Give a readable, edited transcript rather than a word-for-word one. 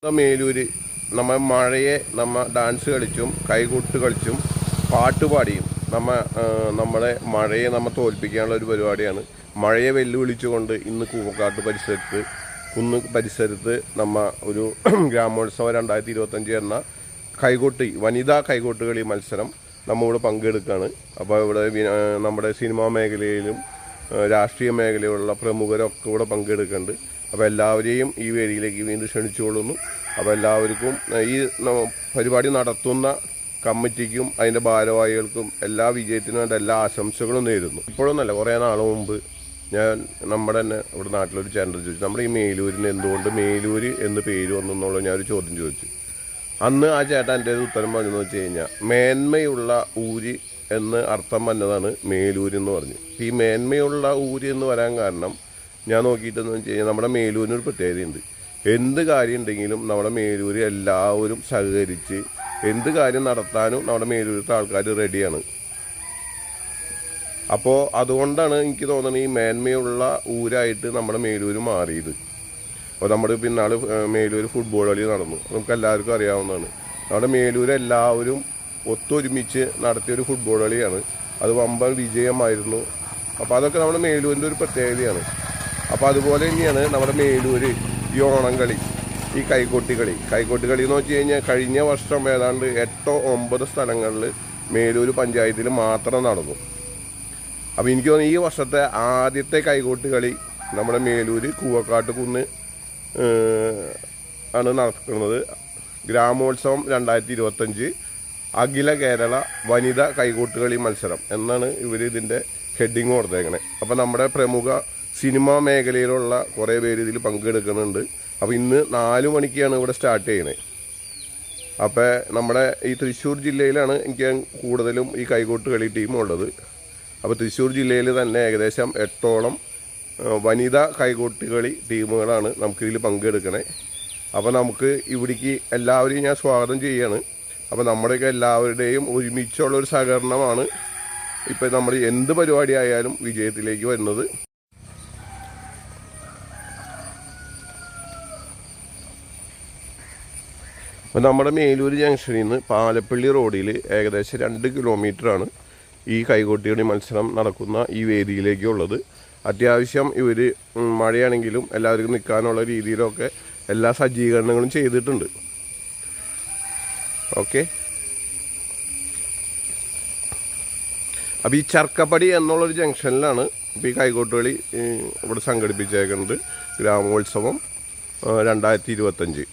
മേലൂര് നമ്മൾ മഴയെ ഡാൻസ് കളിച്ചും കൈകൊട്ട് കളിച്ചും പാട്ടുപാടിയും നമ്മളെ മഴയെ തോൽപ്പിക്കാനുള്ള ഒരു പരിപാടിയാണ്. മഴയെ വെല്ലുവിളിച്ചുകൊണ്ട് ഇന്ന് കൂവക്കാട്ട് കുന്ന് പരിസരത്ത് ഒരു ഗ്രാമോത്സവം 2025 എന്ന വനിതാ കൈകൊട്ട് കളി മത്സരം നമ്മളിവിടെ പങ്കെടുക്കുകയാണ്. അപ്പോൾ ഇവിടെ നമ്മുടെ സിനിമാ മേഖലയിലും രാഷ്ട്രീയ മേഖലയിലുള്ള പ്രമുഖരൊക്കെ ഇവിടെ പങ്കെടുക്കുന്നുണ്ട്. അപ്പോൾ എല്ലാവരെയും ഈ വേദിയിലേക്ക് വീണ്ടും ക്ഷണിച്ചുകൊള്ളുന്നു. അപ്പോൾ എല്ലാവർക്കും ഈ പരിപാടി നടത്തുന്ന കമ്മിറ്റിക്കും അതിൻ്റെ ഭാരവാഹികൾക്കും എല്ലാ വിജയത്തിനും വേണ്ട എല്ലാ ആശംസകളും നേരുന്നു. ഇപ്പോഴൊന്നല്ല, കുറേ നാൾ മുമ്പ് ഞാൻ നമ്മുടെ തന്നെ ഇവിടെ നാട്ടിലൊരു ചേട്ടൻ ചോദിച്ചു, നമ്മുടെ ഈ മേലൂരിന് എന്തുകൊണ്ട് മേലൂര് എന്ന് പേര് വന്നെന്നുള്ളത് ഞാനൊരു ചോദ്യം ചോദിച്ചു. അന്ന് ആ ചേട്ടൻ എൻ്റെ ഉത്തരം പറഞ്ഞതെന്ന് വെച്ച് കഴിഞ്ഞാൽ മേന്മയുള്ള ഊര് എന്ന് അർത്ഥം വന്നതാണ് മേലൂര് എന്ന് പറഞ്ഞു. ഈ മേന്മയുള്ള ഊര് എന്ന് വരാൻ കാരണം ഞാൻ നോക്കിയിട്ടെന്ന് വെച്ച് കഴിഞ്ഞാൽ നമ്മുടെ മേലൂരിനൊരു പ്രത്യേകതയുണ്ട്. എന്ത് കാര്യം ഉണ്ടെങ്കിലും നമ്മുടെ മേലൂര് എല്ലാവരും സഹകരിച്ച് എന്ത് കാര്യം നടത്താനും നമ്മുടെ മേലൂരിലത്തെ ആൾക്കാർ റെഡിയാണ്. അപ്പോൾ അതുകൊണ്ടാണ് എനിക്ക് തോന്നുന്നത് ഈ മേന്മയുള്ള ഊരായിട്ട് നമ്മുടെ മേലൂര് മാറിയത്. അപ്പോൾ നമ്മുടെ പിന്നാൾ മേലൂർ ഫുട്ബോൾ കളി നടന്നു, നമുക്ക് എല്ലാവർക്കും അറിയാവുന്നതാണ്. നമ്മുടെ മേലൂർ എല്ലാവരും ഒത്തൊരുമിച്ച് നടത്തിയൊരു ഫുട്ബോൾ കളിയാണ്. അത് വമ്പൻ വിജയമായിരുന്നു. അപ്പോൾ അതൊക്കെ നമ്മുടെ മേലൂരിൻ്റെ ഒരു പ്രത്യേകതയാണ്. അപ്പോൾ അതുപോലെ തന്നെയാണ് നമ്മുടെ മേലൂർ ഈ ഓണം കളി, ഈ കൈകൊട്ടി കളി എന്ന് വെച്ച് കഴിഞ്ഞാൽ കഴിഞ്ഞ വർഷം ഏതാണ്ട് 8-9 സ്ഥലങ്ങളിൽ മേലൂർ പഞ്ചായത്തിൽ മാത്രം നടന്നു. അപ്പോൾ എനിക്ക് തോന്നുന്നു ഈ വർഷത്തെ ആദ്യത്തെ കൈകൊട്ടി കളി നമ്മുടെ മേലൂർ കൂവക്കാട്ട് കുന്ന് ആണ് നടക്കുന്നത്. ഗ്രാമോത്സവം 2025 അഖില കേരള വനിതാ കൈകൊട്ട് കളി മത്സരം എന്നാണ് ഇവർ ഇതിൻ്റെ ഹെഡിങ് കൊടുത്തേക്കണേ. അപ്പോൾ നമ്മുടെ പ്രമുഖ സിനിമാ മേഖലയിലുള്ള കുറേ പേര് ഇതിൽ പങ്കെടുക്കുന്നുണ്ട്. അപ്പോൾ ഇന്ന് 4 മണിക്കാണ് ഇവിടെ സ്റ്റാർട്ട് ചെയ്യണേ. അപ്പോൾ നമ്മുടെ ഈ തൃശ്ശൂർ ജില്ലയിലാണ് എനിക്ക് കൂടുതലും ഈ കൈകൊട്ട് കളി ടീം ഉള്ളത്. അപ്പോൾ തൃശ്ശൂർ ജില്ലയിൽ തന്നെ ഏകദേശം 8ഓളം വനിതാ കൈകൊട്ട് കളി ടീമുകളാണ് നമുക്കിതിൽ പങ്കെടുക്കണേ. അപ്പോൾ നമുക്ക് ഇവിടേക്ക് എല്ലാവരെയും ഞാൻ സ്വാഗതം ചെയ്യാണ്. അപ്പോൾ നമ്മുടെയൊക്കെ എല്ലാവരുടെയും ഒരുമിച്ചുള്ളൊരു സഹകരണമാണ് ഇപ്പോൾ നമ്മൾ എന്ത് പരിപാടി ആയാലും വിജയത്തിലേക്ക് വരുന്നത്. അപ്പോൾ നമ്മുടെ മേലൂർ ജംഗ്ഷനിൽ നിന്ന് പാലപ്പള്ളി റോഡിൽ ഏകദേശം 2 കിലോമീറ്ററാണ് ഈ കൈകൊട്ടികളി മത്സരം നടക്കുന്ന ഈ വേദിയിലേക്കുള്ളത്. അത്യാവശ്യം ഇവർ മഴയാണെങ്കിലും എല്ലാവർക്കും നിൽക്കാനുള്ള രീതിയിലൊക്കെ എല്ലാ സജ്ജീകരണങ്ങളും ചെയ്തിട്ടുണ്ട്. ഓക്കെ, അപ്പോൾ ഈ ചർക്കപ്പടി എന്നുള്ളൊരു ജംഗ്ഷനിലാണ് ഇപ്പോൾ ഈ കൈകൊട്ടുകളി ഇവിടെ സംഘടിപ്പിച്ചേക്കുന്നത്. ഗ്രാമോത്സവം 2025